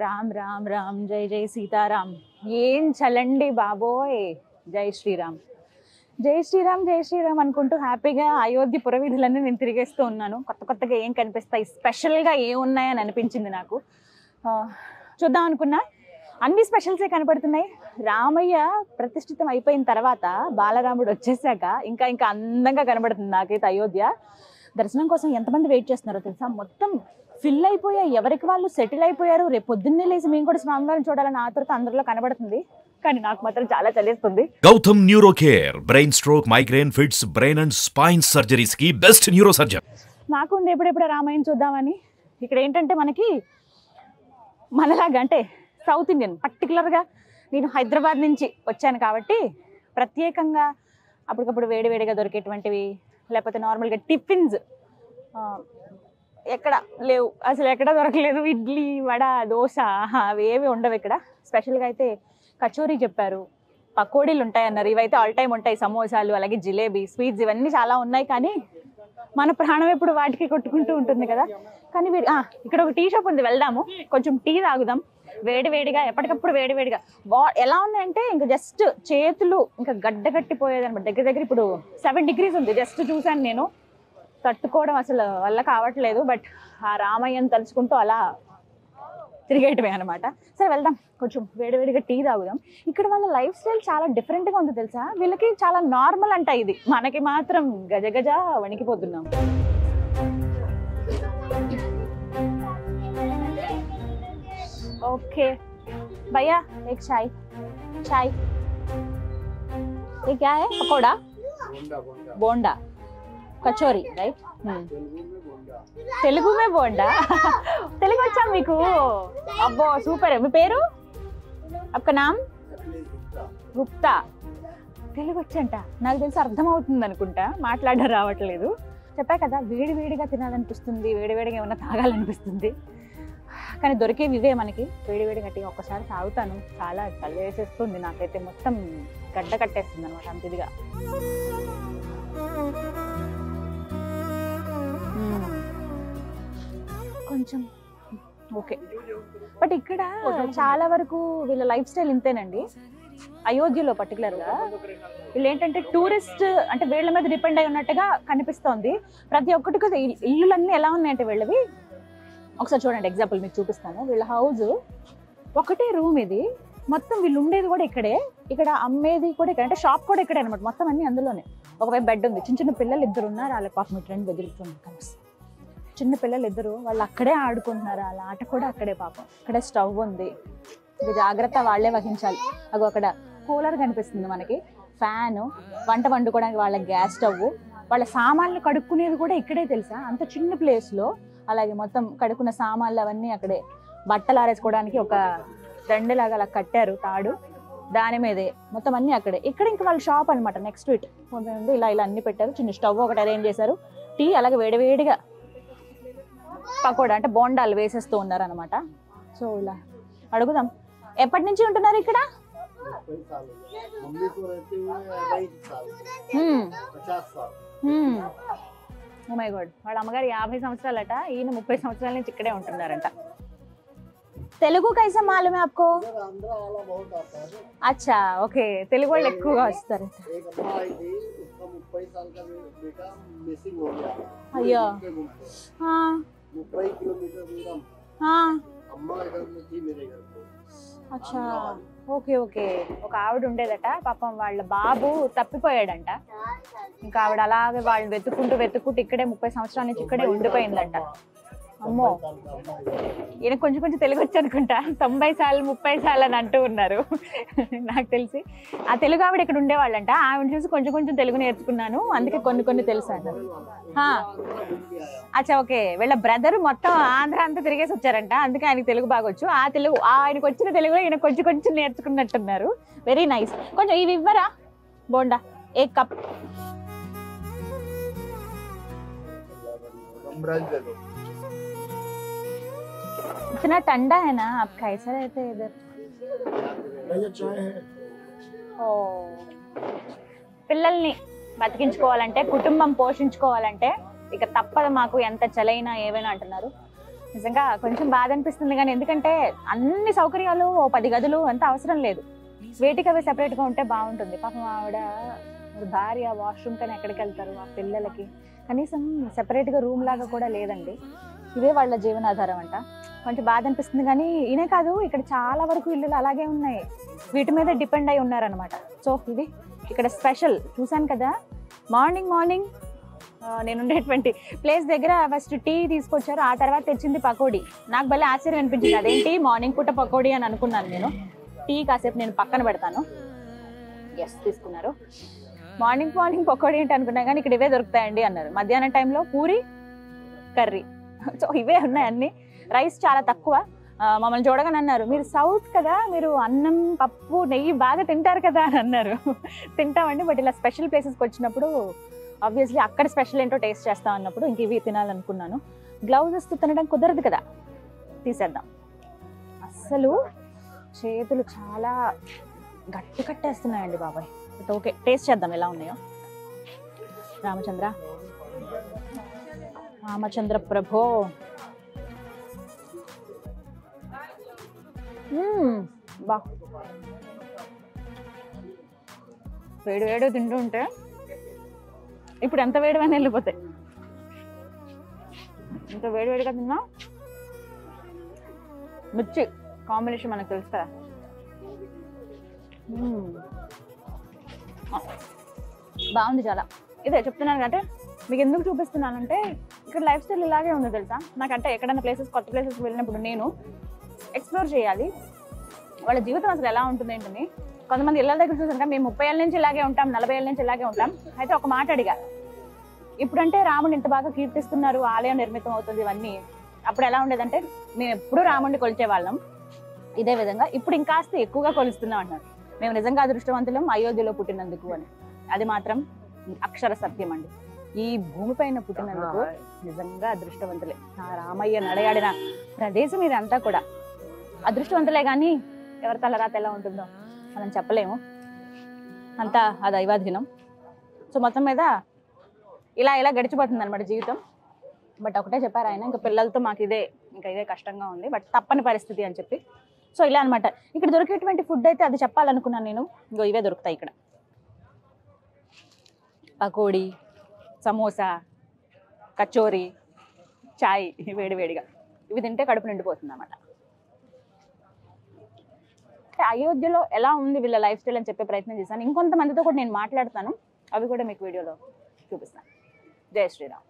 రామ్ రామ్ రామ్ జై జై సీతారాం. ఏం చలండి బాబోయ్. జై శ్రీరామ్ జై శ్రీరామ్ జై శ్రీరామ్ అనుకుంటూ హ్యాపీగా అయోధ్య పురవీధులన్నీ నేను తిరిగేస్తూ ఉన్నాను. కొత్త కొత్తగా ఏం కనిపిస్తాయి, స్పెషల్గా ఏమున్నాయని అనిపించింది నాకు. చూద్దాం అనుకున్నా, అన్ని స్పెషల్సే కనపడుతున్నాయి. రామయ్య ప్రతిష్ఠితం అయిపోయిన తర్వాత బాలరాముడు వచ్చేసాక ఇంకా ఇంకా అందంగా కనబడుతుంది నాకైతే అయోధ్య. దర్శనం కోసం ఎంతమంది వెయిట్ చేస్తున్నారో తెలుసా, మొత్తం ఫిల్ అయిపోయాయి, ఎవరికి వాళ్ళు సెటిల్ అయిపోయారు. రేపు పొద్దున్నే లేసి మేము కూడా స్వామివారిని చూడాలని ఆతృత అందరిలో కనబడుతుంది. కానీ నాకు మాత్రం చాలా చలేస్తుంది. Gautam neuro care, brain stroke, migraine, fits, brain and spine surgeries కి బెస్ట్ న్యూరో సర్జన్. నాకు ఉంది ఎప్పుడెప్పుడు రామాయణం చూద్దామని. ఇక్కడ ఏంటంటే మనకి మనలాగా అంటే సౌత్ ఇండియన్, పర్టికులర్గా నేను హైదరాబాద్ నుంచి వచ్చాను కాబట్టి ప్రత్యేకంగా అప్పటికప్పుడు వేడివేడిగా దొరికేటువంటివి, లేకపోతే నార్మల్గా టిఫిన్స్ ఎక్కడ లేవు, అసలు ఎక్కడ దొరకలేదు. ఇడ్లీ, వడ, దోశ అవి ఏవి ఉండవు ఇక్కడ. స్పెషల్గా అయితే కచోరీ చెప్పారు, పకోడీలు ఉంటాయి అన్నారు. ఇవైతే ఆల్ టైమ్ ఉంటాయి. సమోసాలు, అలాగే జిలేబీ, స్వీట్స్ ఇవన్నీ చాలా ఉన్నాయి. కానీ మన ప్రాణం ఎప్పుడు వాటికి కొట్టుకుంటూ ఉంటుంది కదా. కానీ ఇక్కడ ఒక టీ షాప్ ఉంది, వెళ్దాము, కొంచెం టీ తాగుదాం. వేడివేడిగా, ఎప్పటికప్పుడు వేడివేడిగా. ఎలా ఉన్నాయంటే ఇంకా జస్ట్ చేతులు ఇంకా గడ్డగట్టిపోయేది అనమాట. దగ్గర దగ్గర ఇప్పుడు 7 degrees ఉంది. జస్ట్ చూశాను నేను, తట్టుకోవడం అసలు వల్ల కావట్లేదు. బట్ ఆ రామయ్యను తలుచుకుంటూ అలా తిరిగేయటమే అనమాట. సరే వెళ్దాం, కొంచెం వేడివేడిగా టీ తాగుదాం. ఇక్కడ వాళ్ళ లైఫ్ స్టైల్ చాలా డిఫరెంట్గా ఉంది తెలుసా. వీళ్ళకి చాలా నార్మల్ అంట ఇది, మనకి మాత్రం గజగజ వణికిపోతున్నాం. ओके भैया एक चाय चाय ये क्या है? पकोड़ा, बोंडा, कचौरी, राइट? తెలుగు మే బోండా. తెలుగు వచ్చా మీకు? అబ్బో సూపర్. మీ పేరు? आपका नाम? గుప్తా. తెలుగు వచ్చంట. నాకు తెలిసి అర్థం అవుతుంది అనుకుంటా, మాట్లాడడం రావట్లేదు. చెప్పా కదా, వేడివేడిగా తినాలనిపిస్తుంది, వేడివేడిగా ఏమన్నా తాగాలనిపిస్తుంది. కానీ దొరికేవి ఇవే మనకి. వేడివేడి గట్టిగా ఒక్కసారి తాగుతాను, చాలా చలి వేసేస్తుంది నాకైతే, మొత్తం గడ్డ కట్టేస్తుంది అనమాట అంత ఇదిగా. కొంచెం ఓకే. బట్ ఇక్కడ చాలా వరకు వీళ్ళ లైఫ్ స్టైల్ ఇంతేనండి. అయోధ్యలో పర్టికులర్గా వీళ్ళు ఏంటంటే టూరిస్ట్, అంటే వీళ్ళ మీద డిపెండ్ అయి ఉన్నట్టుగా కనిపిస్తోంది ప్రతి ఒక్కటి. కదా ఇల్లులన్నీ ఎలా ఉన్నాయంటే వీళ్ళవి, ఒకసారి చూడండి, ఎగ్జాంపుల్ మీకు చూపిస్తాను. వీళ్ళ హౌస్ ఒకటే రూమ్, ఇది మొత్తం వీళ్ళు ఉండేది కూడా ఇక్కడే, ఇక్కడ అమ్మేది కూడా ఇక్కడ, అంటే షాప్ కూడా ఇక్కడే అనమాట. మొత్తం అన్ని అందులోనే. ఒకవైపు బెడ్ ఉంది. చిన్న చిన్న పిల్లలు 2 ఉన్నారు. వాళ్ళ పాపం మీ ట్రెండ్ బెదిరిస్తుంది కలిసి. చిన్న పిల్లలు 2 వాళ్ళు అక్కడే ఆడుకుంటున్నారు. వాళ్ళ ఆట కూడా అక్కడే పాపం. ఇక్కడే స్టవ్ ఉంది, ఇది జాగ్రత్త వాళ్ళే వహించాలి. అగో అక్కడ కూలర్ కనిపిస్తుంది మనకి, ఫ్యాను, వంట వండుకోవడానికి వాళ్ళ గ్యాస్ స్టవ్, వాళ్ళ సామాన్లు కడుక్కునేది కూడా ఇక్కడే తెలుసా, అంత చిన్న ప్లేస్లో. అలాగే మొత్తం కడుక్కున్న సామాన్లు అవన్నీ అక్కడే. బట్టలు ఆరేసుకోవడానికి ఒక దండలాగా అలా కట్టారు, తాడు, దాని మీదే మొత్తం అన్నీ అక్కడే. ఇక్కడ ఇంకా వాళ్ళ షాప్ అనమాట. నెక్స్ట్ వీట్ ఉంది, ఇలా ఇలా అన్ని పెట్టారు. చిన్న స్టవ్ ఒకటి అరేంజ్ చేశారు, టీ, అలాగే వేడివేడిగా పకోడా అంటే బోండాలు వేసేస్తూ ఉన్నారు అనమాట. సో ఇలా అడుగుదాం, ఎప్పటి నుంచి ఉంటున్నారు ఇక్కడ? ఓ మై గాడ్, వాళ్ళ అమ్మగారు 50 సంవత్సరాలట, ఈయన 30 సంవత్సరాల నుంచి ఇక్కడే ఉంటున్నారంట. తెలుగు కైసా మాలూమ్ హై ఆప్కో? అచ్చా ఓకే, తెలుగు వాళ్ళు ఎక్కువగా వస్తారు. అయ్యో, అచ్చా ఓకే ఓకే. ఒక ఆవిడ ఉండేదట పాపం, వాళ్ళ బాబు తప్పిపోయాడంట. ఇంకా ఆవిడ అలాగే వాళ్ళు వెతుక్కుంటూ ఇక్కడే 30 సంవత్సరాల నుంచి ఇక్కడే ఉండిపోయిందంట. అమ్మో, ఈయన కొంచెం కొంచెం తెలుగు వచ్చి అనుకుంటా. 90 సార్లు 30 సార్లు అని అంటూ ఉన్నారు నాకు తెలిసి. ఆ తెలుగు ఆవిడ ఇక్కడ ఉండేవాళ్ళంట. ఆవిడ చూసి కొంచెం కొంచెం తెలుగు నేర్చుకున్నాను, అందుకే కొన్ని తెలుసు అన్నారు. అచ్చా ఓకే. వీళ్ళ బ్రదర్ మొత్తం ఆంధ్ర అంతా తిరిగేసి వచ్చారంట, అందుకే ఆయనకి తెలుగు బాగా వచ్చు. ఆ తెలుగు, ఆయనకు వచ్చిన తెలుగులో ఈయన కొంచెం కొంచెం నేర్చుకున్నట్టున్నారు. Very nice. కొంచెం ఇవి ఇవ్వరా బోండా, ఏ కప్. इतना ठंडा है ना, आप कैसा रहते हैं इधर? పిల్లల్ని బతికించుకోవాలంటే, కుటుంబం పోషించుకోవాలంటే ఇక తప్పదు మాకు, ఎంత చలైనా ఏవైనా అంటున్నారు. నిజంగా కొంచెం బాధ అనిపిస్తుంది కానీ ఎందుకంటే అన్ని సౌకర్యాలు 10 గదులు అంత అవసరం లేదు. వేటికి అవి సెపరేట్గా ఉంటే బాగుంటుంది. పాపం ఆవిడ భార్య వాష్రూమ్ కానీ ఎక్కడికి వెళ్తారు, ఆ పిల్లలకి కనీసం సెపరేట్గా రూమ్ లాగా కూడా లేదండి. ఇవే వాళ్ళ జీవనాధారం అంట. కొంచెం బాధ అనిపిస్తుంది కానీ ఈయనే కాదు, ఇక్కడ చాలా వరకు ఇల్లులు అలాగే ఉన్నాయి, వీటి మీద డిపెండ్ అయి ఉన్నారనమాట. సో ఇది ఇక్కడ స్పెషల్ చూసాను కదా. మార్నింగ్ నేను ఉండేటువంటి ప్లేస్ దగ్గర ఫస్ట్ టీ తీసుకొచ్చారు, ఆ తర్వాత తెచ్చింది పకోడీ. నాకు భలే ఆశ్చర్యం అనిపించింది, అదేంటి మార్నింగ్ పూట పకోడీ అని అనుకున్నాను నేను. టీ కాసేపు నేను పక్కన పెడతాను. ఎస్ తీసుకున్నారు. మార్నింగ్ పకోడీ ఏంటి అనుకున్నా కానీ ఇక్కడ ఇవే దొరుకుతాయండి అన్నారు. మధ్యాహ్నం టైంలో పూరి కర్రీ. సో ఇవే ఉన్నాయి అన్ని. రైస్ చాలా తక్కువ. మమ్మల్ని చూడగానే అన్నారు, మీరు సౌత్ కదా, మీరు అన్నం పప్పు నెయ్యి బాగా తింటారు కదా అని అన్నారు. తింటామండి, బట్ ఇలా స్పెషల్ ప్లేసెస్కి వచ్చినప్పుడు ఆబ్వియస్లీ అక్కడ స్పెషల్ ఏంటో టేస్ట్ చేస్తాం అన్నప్పుడు ఇంక ఇవి తినాలనుకున్నాను. గ్లౌజెస్ తినడం కుదరదు కదా, తీసేద్దాం. అస్సలు చేతులు చాలా గట్టి కట్టేస్తున్నాయండి బాబాయ్. బట్ ఓకే, టేస్ట్ చేద్దాం ఎలా ఉన్నాయో. రామచంద్ర ప్రభో. బా వేడి తింటూ ఉంటే ఇప్పుడు ఎంత వేడివైనా వెళ్ళిపోతాయి. ఇంత వేడిగా తిన్నా మిర్చి కాంబినేషన్ మనకు తెలుసు కదా. బాగుంది చాలా. ఇదే చెప్తున్నాను అంటే మీకు ఎందుకు చూపిస్తున్నానంటే ఇక్కడ లైఫ్ స్టైల్ ఇలాగే ఉంది తెలుసా. నాకంటే ఎక్కడైనా కొత్త ప్లేసెస్ వెళ్ళినప్పుడు నేను ఎక్స్ప్లోర్ చేయాలి వాళ్ళ జీవితం అసలు ఎలా ఉంటుంది ఏంటని. కొంతమంది ఇళ్ళ దగ్గర చూసాను కదా, మేము 30 ఏళ్ళ నుంచి ఇలాగే ఉంటాం, 40 ఏళ్ళ నుంచి ఇలాగే ఉంటాం. అయితే ఒక మాట అడిగా, ఇప్పుడంటే రాముడు ఇంత బాగా కీర్తిస్తున్నారు, ఆలయం నిర్మితం అవుతుంది ఇవన్నీ, అప్పుడు ఎలా ఉండేదంటే మేము ఎప్పుడూ రాముడిని కొలిచేవాళ్ళం, ఇదే విధంగా ఇప్పుడు ఇంకాస్త ఎక్కువగా కొలుస్తున్నాం అన్నారు. మేము నిజంగా అదృష్టవంతులం అయోధ్యలో పుట్టినందుకు అని. అది మాత్రం అక్షర సత్యం అండి. ఈ భూమిపైన పుట్టినందుకు నిజంగా అదృష్టవంతులే. ఆ రామయ్య నడయాడిన ప్రదేశం ఇదంతా కూడా అదృష్టవంతులే. కానీ ఎవరి తలరాత ఎలా ఉంటుందో మనం చెప్పలేము, అంతా ఆ దైవాధీనం. సో మొత్తం మీద ఇలా గడిచిపోతుంది అనమాట జీవితం. బట్ ఒకటే చెప్పారు ఆయన, ఇంకా పిల్లలతో మాకు ఇదే కష్టంగా ఉంది, బట్ తప్పని పరిస్థితి అని చెప్పి. సో ఇలా అనమాట. ఇక్కడ దొరికేటువంటి ఫుడ్ అయితే అది చెప్పాలనుకున్నాను నేను. ఇంకో ఇవే దొరుకుతాయి ఇక్కడ, పకోడీ, సమోసా, కచోరీ, చాయ్ వేడిగా. ఇవి తింటే కడుపు నిండిపోతుంది అన్నమాట. అయోధ్యలో ఎలా ఉంది వీళ్ళ లైఫ్ స్టైల్ అని చెప్పే ప్రయత్నం చేశాను. ఇంకొంతమందితో కూడా నేను మాట్లాడతాను, అవి కూడా మీకు వీడియోలో చూపిస్తాను. జై శ్రీరామ్.